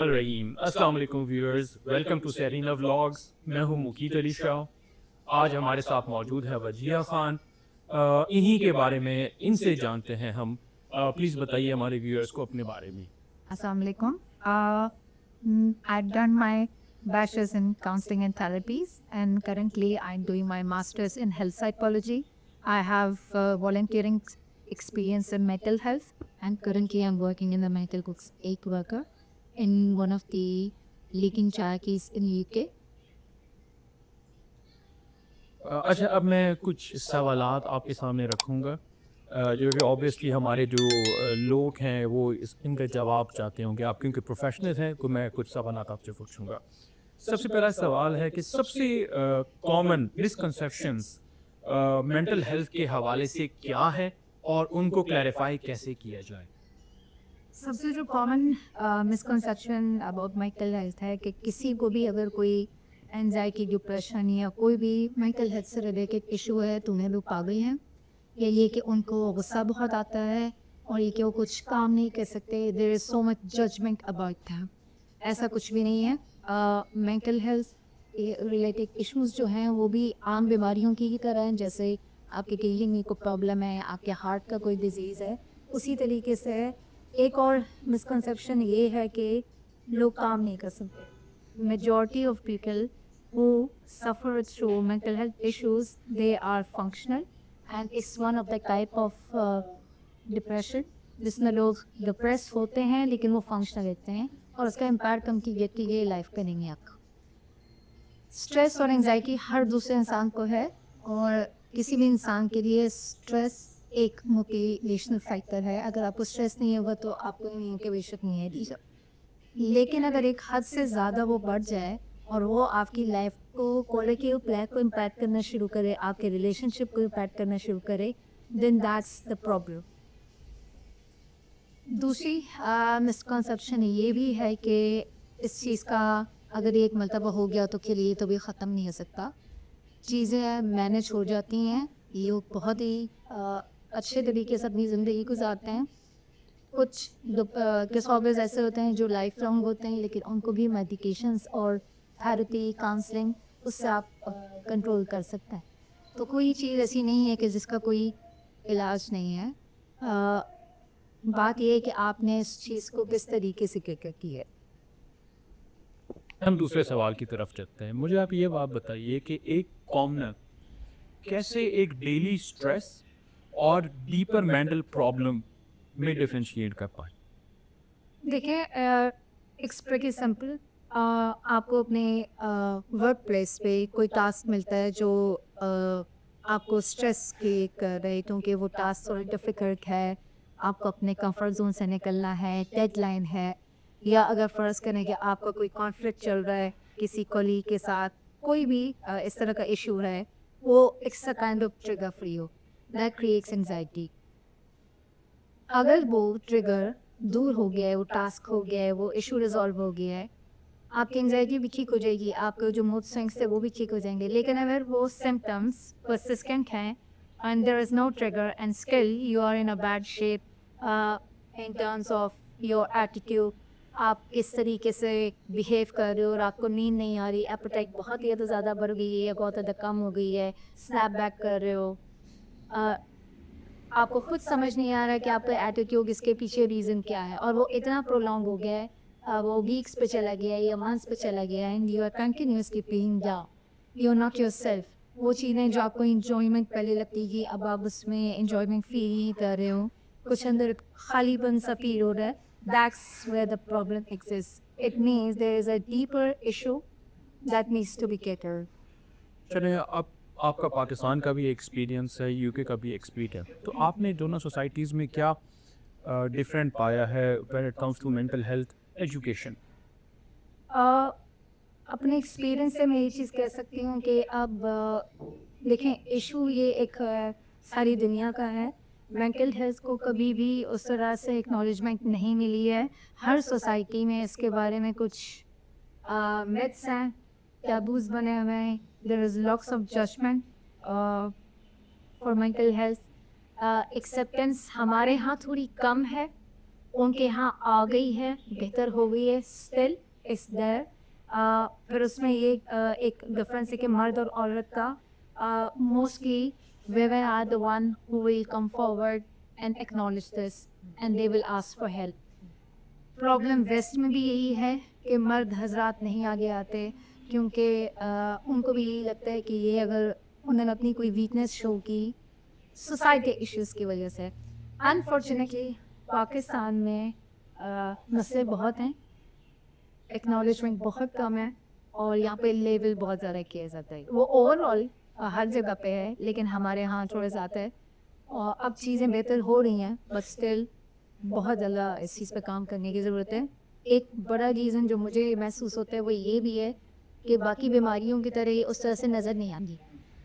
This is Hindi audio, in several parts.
रहीम अस्सलाम वालेकुम viewers, welcome to Serena vlogs. मैं हूं मुकीत अली शाह। आज हमारे साथ मौजूद है वजिया खान। इन्हीं के बारे में इनसे जानते हैं हम। प्लीज़ बताइए हमारे व्यूअर्स को अपने बारे में। Assalamualaikum. I've done my bachelor's in counseling and therapies, and currently I'm doing my master's in health psychology. I have volunteering experience in mental health, and currently I'm working in the mental aid worker in one of the leading charities in UK. अच्छा, अब मैं कुछ सवालात आपके सामने रखूँगा जो कि ऑब्वियसली हमारे जो लोग हैं वो इनका जवाब चाहते होंगे। आप क्योंकि प्रोफेशनल हैं तो मैं कुछ सवालात आपसे पूछूंगा। सबसे पहला सवाल है कि सबसे कॉमन मिसकंसेप्शंस मेंटल हेल्थ के हवाले से क्या है और उनको क्लैरिफाई कैसे किया जाए। सबसे जो common misconception about mental health है कि किसी को भी अगर कोई एंजाइटी डिप्रेशन या कोई भी मेंटल हेल्थ से रिलेटेड इशू है तो उन्हें लोग पागल हैं, या ये कि उनको गुस्सा बहुत आता है और ये कि वो कुछ काम नहीं कर सकते। There is so much judgement about them. ऐसा कुछ भी नहीं है। मेंटल हेल्थ रिलेटेड इश्यूज जो हैं वो भी आम बीमारियों की ही तरह हैं। जैसे आपके किडनी में कोई प्रॉब्लम है, आपके हार्ट का कोई डिजीज़ है, उसी तरीके से एक और मिसकंसेप्शन ये है कि लोग काम नहीं कर सकते। Majority of people who suffer through mental health issues, they are functional, and it's one of the type of depression जिसमें लोग डिप्रेस होते हैं लेकिन वो फंक्शनल रहते हैं और उसका इम्पैक्ट उनकी ये लाइफ पे नहीं है। आपका स्ट्रेस और एंजाइटी हर दूसरे इंसान को है, और किसी भी इंसान के लिए स्ट्रेस एक मोटिवेशनल फैक्टर है। अगर आपको स्ट्रेस नहीं होगा तो आपको मोटिवेशन नहीं है दी। लेकिन अगर एक हद से ज़्यादा वो बढ़ जाए और वो आपकी लाइफ को, क्वालिटी ऑफ लाइफ को इम्पैक्ट करना शुरू करे, आपके रिलेशनशिप को इम्पैक्ट करना शुरू करे, देन दैट्स द प्रॉब्लम। दूसरी मिसकंसेप्शन ये भी है कि इस चीज़ का अगर एक मर्तबा हो गया तो फिर ये तो भी ख़त्म नहीं हो सकता। चीज़ें मैनेज हो जाती हैं। ये लोग बहुत ही अच्छे तरीके से अपनी ज़िंदगी गुजारते हैं। कुछ डिसऑर्डर्स ऐसे होते हैं जो लाइफ लॉन्ग होते हैं, लेकिन उनको भी मेडिकेशंस और थेरेपी, काउंसलिंग, उससे आप कंट्रोल कर सकते हैं। तो कोई चीज़ ऐसी नहीं है कि जिसका कोई इलाज नहीं है। बात यह है कि आपने इस चीज़ को किस तरीके से क्या की है। हम दूसरे सवाल की तरफ चलते हैं। मुझे आप ये बात बताइए कि एक कॉमनर कैसे एक डेली स्ट्रेस और डीपर मेंटल प्रॉब्लम में डिफरेंशिएट कर पाए। देखिए, इट्स प्रीटी सिंपल। आपको अपने वर्क प्लेस पे कोई टास्क मिलता है जो आपको स्ट्रेस क्रिएट कर रहे हैं, क्योंकि वो टास्क थोड़ा डिफ़िकल्ट है, आपको अपने कंफर्ट जोन से निकलना है, डेडलाइन है, या अगर फ़र्ज़ करें कि आपका कोई कॉन्फ्लिक्ट चल रहा है किसी कलीग के साथ, कोई भी इस तरह का इशू है, वो it's a kind of trigger for you that creates anxiety. अगर वो ट्रिगर दूर हो गया है, वो टास्क हो गया है, वो इशू रिजॉल्व हो गया है, आपकी एंजाइटी भी ठीक हो जाएगी, आपके जो मूड स्विंग्स है वो भी ठीक हो जाएंगे। लेकिन अगर वो सिम्टम्स परसिस्टेंट हैं and there is no trigger and still you are in a bad shape in terms of your attitude, आप इस तरीके से बिहेव कर रहे हो और आपको नींद नहीं आ रही, एपेटाइट बहुत ही ज़्यादा बढ़ गई है या बहुत ज़्यादा कम हो गई है, स्नैप बैक कर रहे हो, आपको खुद समझ नहीं आ रहा है कि आपका एटीट्यूड इसके पीछे रीज़न क्या है, और वो इतना प्रोलॉन्ग हो गया है, वो वीक्स पे चला गया है या मंथ्स पे चला गया है, and you are continuously feeling down, you are not yourself. वो चीज़ें जो आपको इंजॉयमेंट पहले लगती थी, अब आप उसमें इंजॉयमेंट फील नहीं कर रहे हो, कुछ अंदर खालीपन सा फील हो रहा है, that's where the problem exist. It means there is a deeper issue that needs to be catered. चलिए, अब आपका पाकिस्तान का भी एक्सपीरियंस है, यूके का भी एक्सपीरियंस, तो आपने दोनों सोसाइटीज़ में क्या डिफरेंट पाया है when it comes to mental health education. अपने एक्सपीरियंस से मैं ये चीज़ कह सकती हूँ कि अब देखें, इशू ये एक सारी दुनिया का है। मेंटल हेल्थ को कभी भी उस तरह से एक्नॉलेजमेंट नहीं मिली है। हर सोसाइटी में इसके बारे में कुछ मिथ्स हैं, टैबूज बने हुए हैं। There is lots of judgement for mental health. Acceptance हमारे यहाँ थोड़ी कम है, उनके यहाँ आ गई है, बेहतर हो गई है, स्टिल इट्स देयर। फिर उसमें ये एक डिफरेंस है कि मर्द और औरत का mostly women are the one who will come forward and acknowledge this and they will ask for help. Problem west में भी यही है कि मर्द हजरात नहीं आगे आते क्योंकि उनको भी यही लगता है कि ये अगर उन्होंने अपनी कोई वीकनेस शो की सोसाइटी के इश्यूज़ की वजह से। अनफॉर्चुनेटली पाकिस्तान में मसले बहुत हैं, एक्नॉलेजमेंट बहुत कम है और यहाँ पे लेवल बहुत ज़्यादा किया जाता है। वो ओवरऑल हर जगह पे है लेकिन हमारे यहाँ थोड़ा ज़्यादा है और अब चीज़ें बेहतर हो रही हैं बट स्टिल बहुत ज़्यादा इस चीज़ पे काम करने की ज़रूरत है। एक बड़ा रीज़न जो मुझे महसूस होता है वो ये भी है कि बाकी बीमारियों की तरह ये उस तरह से नज़र नहीं आती।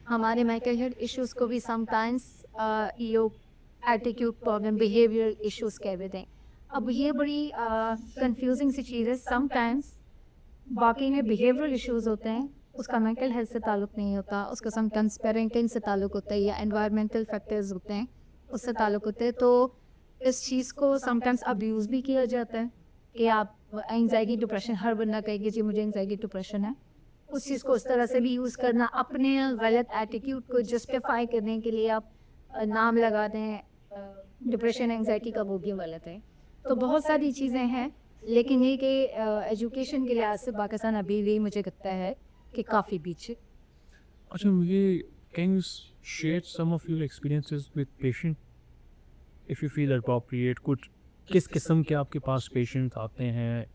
हमारे मेंटल हेल्थ इश्यूज़ को भी समटाइम्स यो एटीट्यूड प्रॉब्लम, बिहेवियरल इश्यूज़ कह देते हैं। अब ये बड़ी कंफ्यूजिंग सी चीज़ है। समटाइम्स बाकी में बिहेवियरल इश्यूज़ होते हैं, उसका मेंटल हेल्थ से ताल्लुक़ नहीं होता, उसका समटाइम्स पेरेंटिंग से ताल्लुक़ होता है या एनवायरमेंटल फैक्टर्स होते हैं उससे ताल्लुक़ होते हैं। तो इस चीज़ को समटाइम्स अब्यूज़ भी किया जाता है कि आप एंग्जाइटी डिप्रेशन, हर बंदा कहेगी जी मुझे एंग्जाइटी डिप्रेशन है। उस चीज़ को उस तरह से भी यूज़ करना, अपने गलत एटीट्यूड को जस्टिफाई करने के लिए आप नाम लगा दें डिप्रेशन एंग्जाइटी का, वो भी गलत है। तो बहुत सारी चीज़ें हैं लेकिन ये कि एजुकेशन के लिहाज से पाकिस्तान अभी भी मुझे लगता है कि काफ़ी पीछे। अच्छा, मुझे can you share some of your experiences with patient if you feel appropriate? कुछ किस किस्म के आपके पास पेशेंट आते हैं?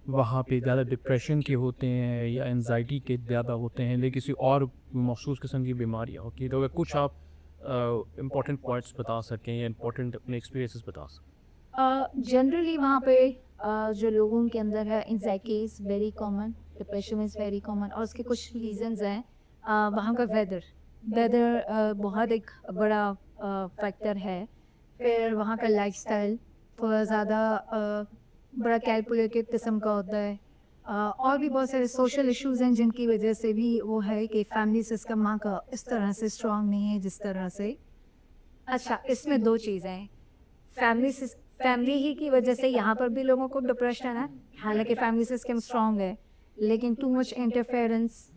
वहाँ पे ज़्यादा डिप्रेशन के होते हैं या एंजाइटी के ज़्यादा होते हैं, लेकिन किसी और मखसूस किस्म की बीमारियाँ होती हैं? तो अगर कुछ आप इम्पोर्टेंट पॉइंट्स बता सकें या इम्पोर्टेंट अपने एक्सपीरियंसेस बता सकें। जनरली वहाँ पे जो लोगों के अंदर है anxiety is very common, depression is very common और उसके कुछ रीजंस हैं। वहाँ का वेदर बहुत एक बड़ा फैक्टर है। फिर वहाँ का लाइफस्टाइल थोड़ा ज़्यादा बड़ा कैलकुलेटेड किस्म का होता है। और भी बहुत सारे सोशल इश्यूज़ हैं जिनकी वजह से भी वो है कि फैमिली सिस्टम वहाँ का इस तरह से स्ट्रॉन्ग नहीं है जिस तरह से। अच्छा, इसमें दो चीज़ें हैं, फैमिली ही की वजह से यहाँ पर भी लोगों को डिप्रेशन है, हालांकि फैमिली सिस्टम स्ट्रॉन्ग है लेकिन टू मच इंटरफेरेंस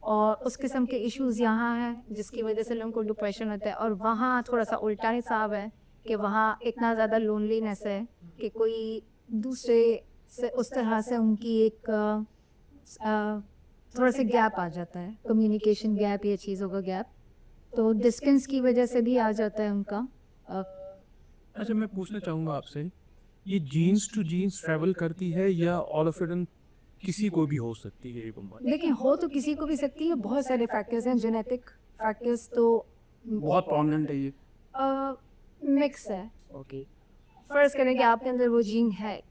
और उस किस्म के इश्यूज़ यहाँ हैं जिसकी वजह से लोगों को डिप्रेशन होता है। और वहाँ थोड़ा सा उल्टा हिसाब है कि वहाँ इतना ज़्यादा लोनलीनेस है कि कोई दूसरे से उस तरह से उनकी एक थोड़ा सा गैप आ जाता है, कम्युनिकेशन गैप, ये चीज़ों का गैप, तो डिस्टेंस की वजह से भी आ जाता है उनका। अच्छा, मैं पूछना चाहूँगा आपसे, ये जीन्स टू जीन्स ट्रैवल करती है या ऑल ऑफ सडन किसी को भी हो सकती है ये बीमारी? देखिए, हो तो किसी को भी सकती है, बहुत सारे फैक्टर्स हैं, जेनेटिक फैक्टर्स तो बहुत प्रोमिनेंट है ये। मिक्स है। ओके, फर्स्ट करें कि आपके अंदर वो जीन है,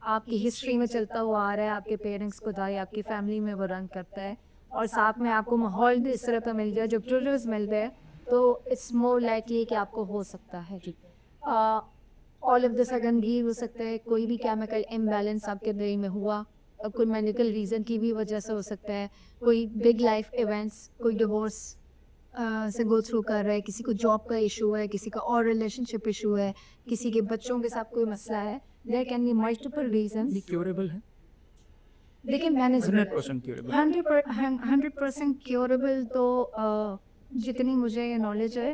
आपकी हिस्ट्री में चलता हुआ आ रहा है, आपके पेरेंट्स को था या आपकी फैमिली में वो रन करता है और साथ में आपको माहौल भी इस तरह का मिल जाए, जो ट्रिगर्स मिल जाए, तो इट्स मोर लाइकली कि आपको हो सकता है जी। ऑल ऑफ द सडन भी हो सकता है, कोई भी केमिकल इम्बैलेंस आपके ब्रेन में हुआ, कोई मेडिकल रीज़न की भी वजह से हो सकता है, कोई बिग लाइफ इवेंट्स, कोई डिवोर्स से गो थ्रू कर रहा है, किसी को जॉब का इशू है, किसी का और रिलेशनशिप इशू है, किसी के बच्चों के साथ कोई मसला है, there can be multiple reasons. ये क्योरेबल है? लेकिन मैनेजेबल 100% क्योरेबल। 100% क्योरेबल तो जितनी मुझे नॉलेज है,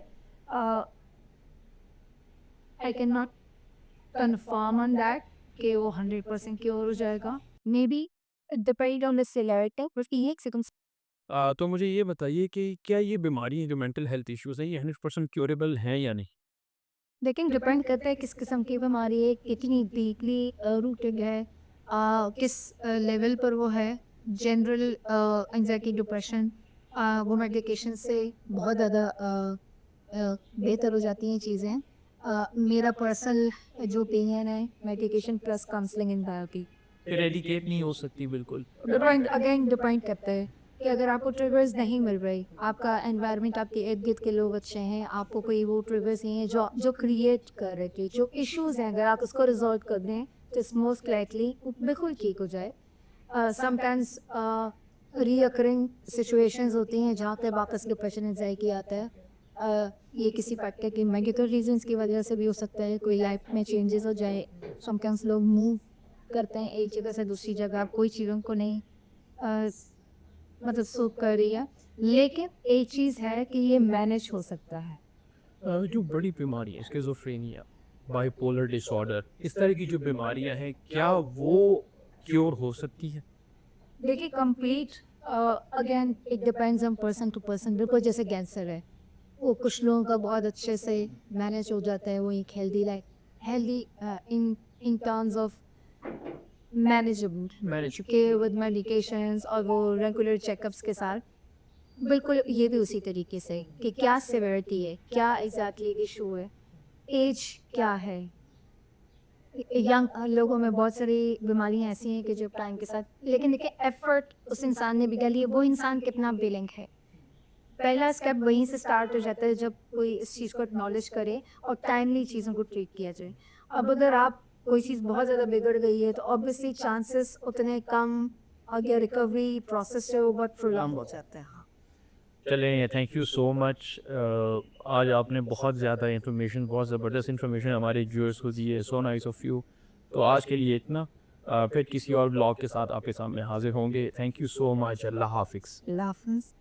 I can not confirm on that कि वो 100% क्योर हो जाएगा। May be depend on the severity, उसकी एक सेकंड। तो मुझे ये बताइए कि क्या ये बीमारी जो मेंटल हेल्थ इश्यूज है ये 100% क्योरेबल हैं या नहीं? लेकिन डिपेंड करता है किस किस्म की बीमारी है, कितनी डीपली रूटेड है, किस लेवल पर वो है। जनरल एंजाइटी डिप्रेशन वो मेडिकेशन से बहुत ज़्यादा बेहतर हो जाती हैं चीज़ें। मेरा पर्सनल जो ओपिनियन है, medication plus counselling and therapy. Eradicate नहीं हो सकती बिल्कुल। डिपेंड करता है कि अगर आपको ट्रिगर्स नहीं मिल रही, आपका एनवायरनमेंट, आपके इर्द गिर्द के लोग अच्छे हैं, आपको कोई वो ट्रिगर्स नहीं है जो क्रिएट कर रहे थे, जो इश्यूज हैं, अगर आप उसको रिजॉल्व कर दें तो इट्स मोस्ट लाइकली बिल्कुल ठीक हो जाए। समटाइम्स रीअकरिंग सिचुएशंस होती हैं जहाँ पे वापस डिप्रेशन एंजाइटी आता है ये किसी फैक्टर की मेडिकल रीजंस की वजह से भी हो सकता है, कोई लाइफ में चेंजेस हो जाए। समटाइम्स लोग मूव करते हैं एक जगह से दूसरी जगह, कोई चीज़ों को नहीं अ, मतलब सूट कर रही है, लेकिन एक चीज़ है कि ये मैनेज हो सकता है। जो बड़ी बीमारी है स्किज़ोफ्रेनिया, बाइपोलर डिसऑर्डर, इस तरह की जो बीमारियां हैं क्या वो क्योर हो सकती है? देखिए complete again it depends on person to person. बिल्कुल जैसे कैंसर है, वो कुछ लोगों का बहुत अच्छे से मैनेज हो जाता है, वो एक healthy life, healthy in in terms of manageable, manage के विद मेडिकेशंस और वो रेगुलर चेकअप्स के साथ। बिल्कुल ये भी उसी तरीके से कि क्या सिवियरिटी है, क्या एग्जैक्टली इशू है, एज क्या है। यंग लोगों में बहुत सारी बीमारियां ऐसी हैं कि जो टाइम के साथ, लेकिन देखिए एफर्ट उस इंसान ने भी डाली है, वो इंसान कितना विलिंग है। पहला स्टेप वहीं से स्टार्ट हो जाता है जब कोई इस चीज़ को एक्नॉलेज करे और टाइमली चीज़ों को ट्रीट किया जाए। अब अगर आप कोई चीज़ बहुत ज़्यादा बिगड़ गई है तो ऑब्वियसली चांसेस उतने कम, आगे रिकवरी प्रोसेस जो है वो बहुत प्रोलॉन्ग हो जाता है। हाँ। चलें, थैंक यू सो मच। आज आपने बहुत ज़्यादा इन्फॉर्मेशन, बहुत ज़बरदस्त इन्फॉर्मेशन हमारे व्यूअर्स को दी है। So nice of you. तो आज के लिए इतना। फिर किसी और ब्लॉग के साथ आपके सामने हाजिर होंगे। Thank you so much. अल्लाह हाफिज़। अल्लाह हाफ़िज़।